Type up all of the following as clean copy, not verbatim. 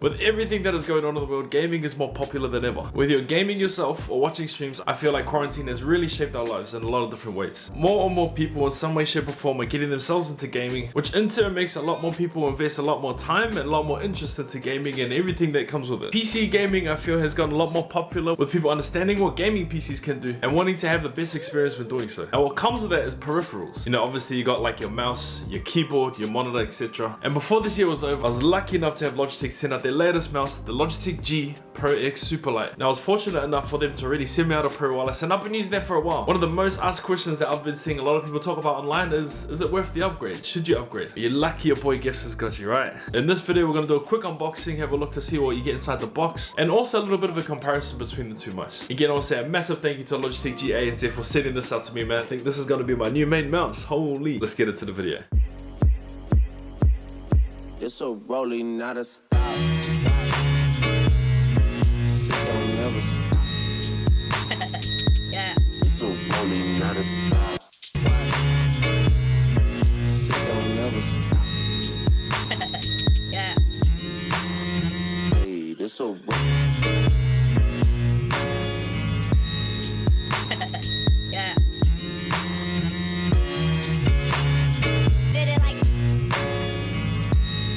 With everything that is going on in the world, gaming is more popular than ever. Whether you're gaming yourself or watching streams, I feel like quarantine has really shaped our lives in a lot of different ways. More and more people in some way, shape or form are getting themselves into gaming, which in turn makes a lot more people invest a lot more time and a lot more interest into gaming and everything that comes with it. PC gaming, I feel, has gotten a lot more popular with people understanding what gaming PCs can do and wanting to have the best experience when doing so. Now what comes with that is peripherals. You know, obviously you got like your mouse, your keyboard, your monitor, etc. And before this year was over, I was lucky enough to have Logitech send out their latest mouse, the Logitech G Pro X Superlight. Now I was fortunate enough for them to already send me out a Pro wireless, and I've been using that for a while. One of the most asked questions that I've been seeing a lot of people talk about online is it worth the upgrade? Should you upgrade? You're lucky your boy Guess has got you right. In this video we're going to do a quick unboxing, have a look to see what you get inside the box, and also a little bit of a comparison between the two mice. Again, I want to say a massive thank you to Logitech G ANZ for sending this out to me, man. I think this is going to be my new main mouse. Holy. Let's get into the video. It's a rolling, not a stop. Shit don't never stop. Yeah. It's a rolling, not a stop. Shit don't never stop. Yeah. Hey, this a Yeah. Did it like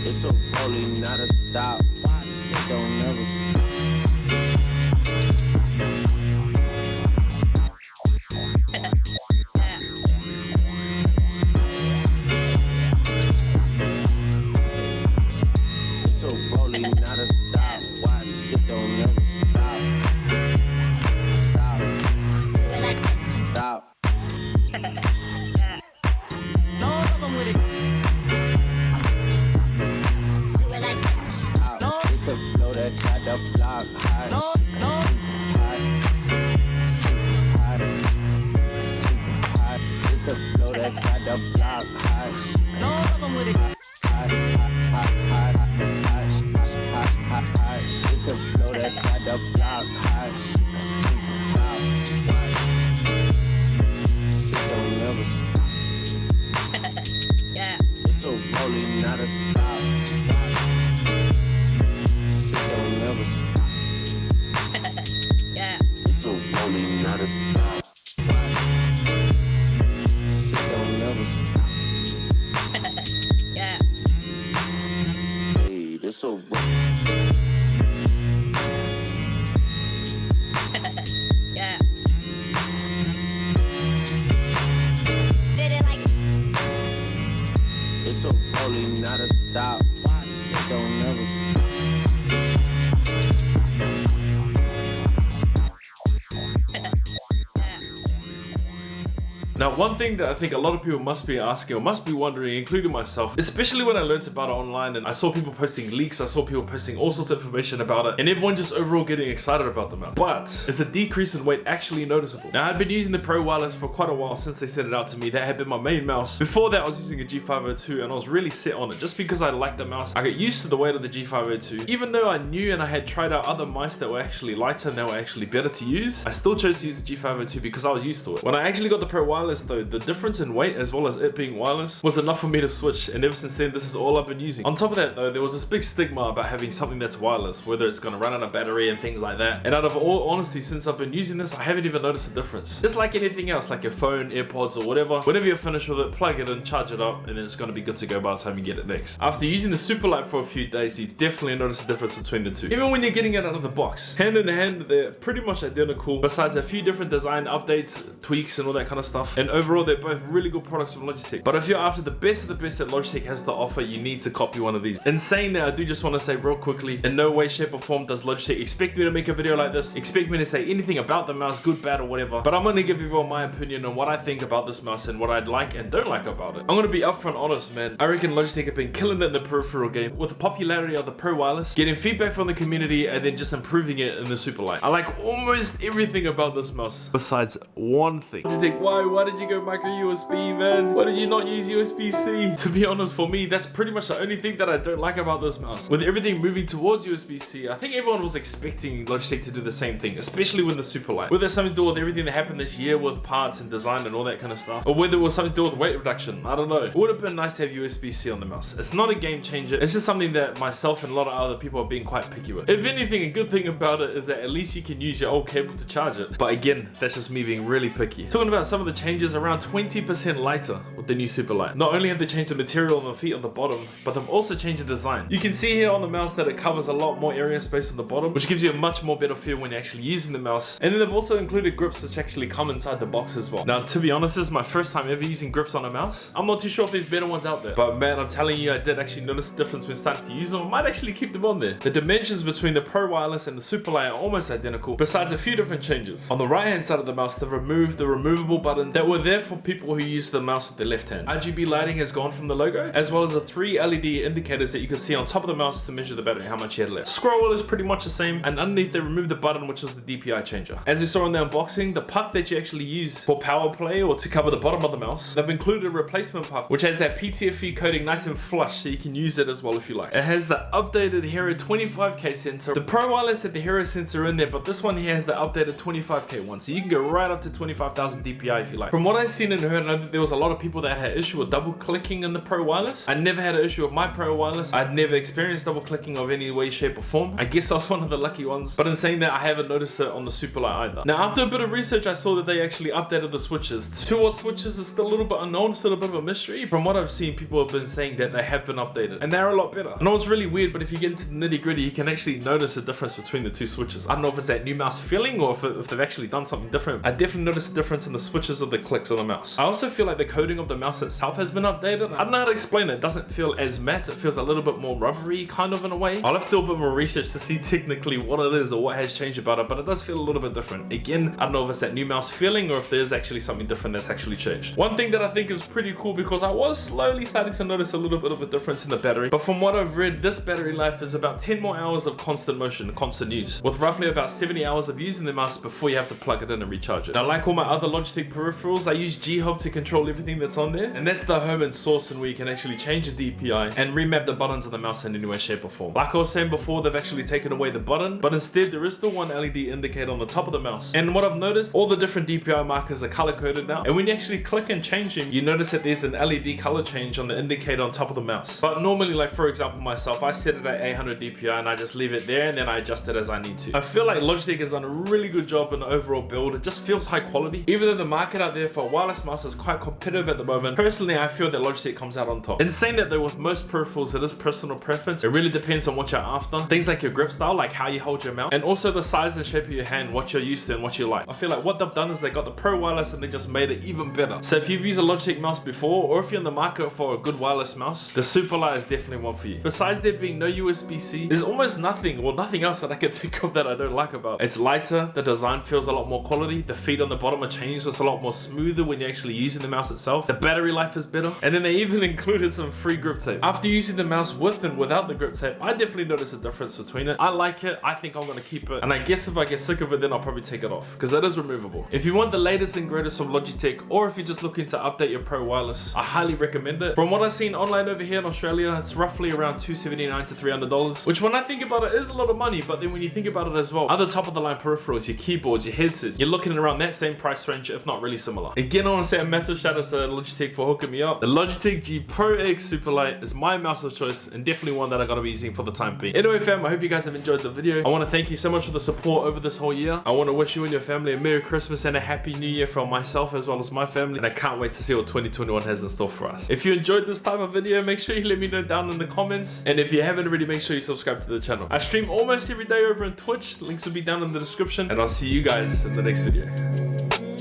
It's a rolling, not a stop. Shit don't never stop. It's a rolling, not a stop. Watch, shit don't never stop. Stop. do it like this. Stop. No problem with it. Do it like this. Stop. It's the flow that got the block high. No. High. Super high. Super high. It's the flow that got the block high. No problem with it. High, high, high, high, high, high, high. It's the flow that got the block high. Super high. Shit don't never stop. Yeah. It's a rolling, not a stop. Shit don't never stop. Yeah. It's a rolling, not a stop. Shit don't never stop. Yeah. Hey, this a Yeah. Did it like It's a rolling, not a stop. Shit don't never stop. Now, one thing that I think a lot of people must be asking or must be wondering, including myself, especially when I learned about it online and I saw people posting leaks, I saw people posting all sorts of information about it, and everyone just overall getting excited about the mouse. But is a decrease in weight actually noticeable? Now, I'd been using the Pro wireless for quite a while since they sent it out to me. That had been my main mouse. Before that, I was using a G502 and I was really set on it just because I liked the mouse. I got used to the weight of the G502. Even though I knew and I had tried out other mice that were actually lighter and they were actually better to use, I still chose to use the G502 because I was used to it. When I actually got the Pro wireless though, the difference in weight as well as it being wireless was enough for me to switch, and ever since then this is all I've been using. On top of that though, there was this big stigma about having something that's wireless, whether it's going to run out of battery and things like that. And out of all honesty, since I've been using this, I haven't even noticed a difference. Just like anything else, like your phone, AirPods or whatever, whenever you're finished with it, plug it in, charge it up, and then it's going to be good to go by the time you get it next. After using the Superlight for a few days, you definitely notice the difference between the two. Even when you're getting it out of the box, hand in hand, they're pretty much identical, besides a few different design updates, tweaks and all that kind of stuff. And overall, they're both really good products from Logitech. But if you're after the best of the best that Logitech has to offer, you need to copy one of these. In saying that, I do just want to say real quickly, in no way, shape or form does Logitech expect me to make a video like this, expect me to say anything about the mouse, good, bad or whatever. But I'm going to give you all my opinion on what I think about this mouse and what I'd like and don't like about it. I'm going to be upfront honest, man. I reckon Logitech have been killing it in the peripheral game with the popularity of the Pro wireless, getting feedback from the community and then just improving it in the Superlight. I like almost everything about this mouse besides one thing. Logitech, why did did you go micro USB, man? Why did you not use USB-C? To be honest, for me, that's pretty much the only thing that I don't like about this mouse. With everything moving towards USB-C, I think everyone was expecting Logitech to do the same thing, especially with the Superlight. Whether it's something to do with everything that happened this year with parts and design and all that kind of stuff, or whether it was something to do with weight reduction, I don't know. It would have been nice to have USB-C on the mouse. It's not a game changer. It's just something that myself and a lot of other people are being quite picky with. If anything, a good thing about it is that at least you can use your old cable to charge it. But again, that's just me being really picky. Talking about some of the changes, around 20% lighter with the new Superlight. Not only have they changed the material on the feet on the bottom, but they've also changed the design. You can see here on the mouse that it covers a lot more area space on the bottom, which gives you a much more better feel when you're actually using the mouse. And then they've also included grips which actually come inside the box as well. Now, to be honest, this is my first time ever using grips on a mouse. I'm not too sure if there's better ones out there, but man, I'm telling you, I did actually notice the difference when starting to use them. I might actually keep them on there. The dimensions between the Pro Wireless and the Superlight are almost identical, besides a few different changes. On the right hand side of the mouse, they've removed the removable buttons that were there for people who use the mouse with their left hand. RGB lighting has gone from the logo, as well as the 3 LED indicators that you can see on top of the mouse to measure the battery, how much you had left. Scroll wheel is pretty much the same, and underneath they removed the button which is the DPI changer. As you saw in the unboxing, the puck that you actually use for power play or to cover the bottom of the mouse, they've included a replacement puck which has that PTFE coating nice and flush so you can use it as well if you like. It has the updated Hero 25K sensor. The Pro Wireless had the Hero sensor in there, but this one here has the updated 25K one, so you can go right up to 25,000 DPI if you like. From what I've seen and heard, I know that there was a lot of people that had issue with double clicking in the Pro Wireless. I never had an issue with my Pro Wireless. I'd never experienced double clicking of any way, shape or form. I guess I was one of the lucky ones, but in saying that, I haven't noticed it on the Superlight either. Now, after a bit of research, I saw that they actually updated the switches. To what switches is still a little bit unknown, still a bit of a mystery. From what I've seen, people have been saying that they have been updated, and they're a lot better. I know it's really weird, but if you get into the nitty gritty, you can actually notice the difference between the two switches. I don't know if it's that new mouse feeling or if they've actually done something different. I definitely noticed the difference in the switches of the clicks on the mouse. I also feel like the coating of the mouse itself has been updated. I don't know how to explain it. It doesn't feel as matte. It feels a little bit more rubbery kind of in a way. I'll have to do a bit more research to see technically what it is or what has changed about it, but it does feel a little bit different. Again, I don't know if it's that new mouse feeling or if there's actually something different that's actually changed. One thing that I think is pretty cool, because I was slowly starting to notice a little bit of a difference in the battery, but from what I've read, this battery life is about 10 more hours of constant motion, constant use, with roughly about 70 hours of using the mouse before you have to plug it in and recharge it. Now, like all my other Logitech peripherals, I use G to control everything that's on there, and that's the home and source, and where you can actually change the DPI and remap the buttons of the mouse in any way, shape or form. Like I was saying before, they've actually taken away the button, but instead there is still one LED indicator on the top of the mouse. And what I've noticed, all the different DPI markers are color coded now, and when you actually click and change them, you notice that there's an LED color change on the indicator on top of the mouse. But normally, like for example myself, I set it at 800 DPI and I just leave it there, and then I adjust it as I need to. I feel like Logitech has done a really good job in the overall build. It just feels high quality. Even though the market out there for a wireless mouse is quite competitive at the moment, personally I feel that Logitech comes out on top. In saying that though, with most peripherals it is personal preference. It really depends on what you're after. Things like your grip style, like how you hold your mouse, and also the size and shape of your hand, what you're used to and what you like. I feel like what they've done is they got the Pro Wireless and they just made it even better. So if you've used a Logitech mouse before, or if you're in the market for a good wireless mouse, the Superlight is definitely one for you. Besides there being no USB-C, there's almost nothing else that I can think of that I don't like about it. It's lighter, the design feels a lot more quality, the feet on the bottom are changed so it's a lot more smoother when you're actually using the mouse itself, the battery life is better, and then they even included some free grip tape. After using the mouse with and without the grip tape, I definitely noticed a difference between it. I like it, I think I'm gonna keep it, and I guess if I get sick of it then I'll probably take it off, because it is removable. If you want the latest and greatest from Logitech, or if you're just looking to update your Pro Wireless, I highly recommend it. From what I've seen online over here in Australia, it's roughly around $279 to $300, which when I think about it is a lot of money, but then when you think about it as well, other top of the line peripherals, your keyboards, your headsets, you're looking around that same price range, if not really similar. Again, I want to say a massive shout out to Logitech for hooking me up. The Logitech G Pro X Superlight is my mouse of choice, and definitely one that I'm going to be using for the time being. Anyway fam, I hope you guys have enjoyed the video. I want to thank you so much for the support over this whole year. I want to wish you and your family a Merry Christmas and a Happy New Year from myself as well as my family, and I can't wait to see what 2021 has in store for us. If you enjoyed this type of video, make sure you let me know down in the comments, and if you haven't already, make sure you subscribe to the channel. I stream almost every day over on Twitch, links will be down in the description, and I'll see you guys in the next video.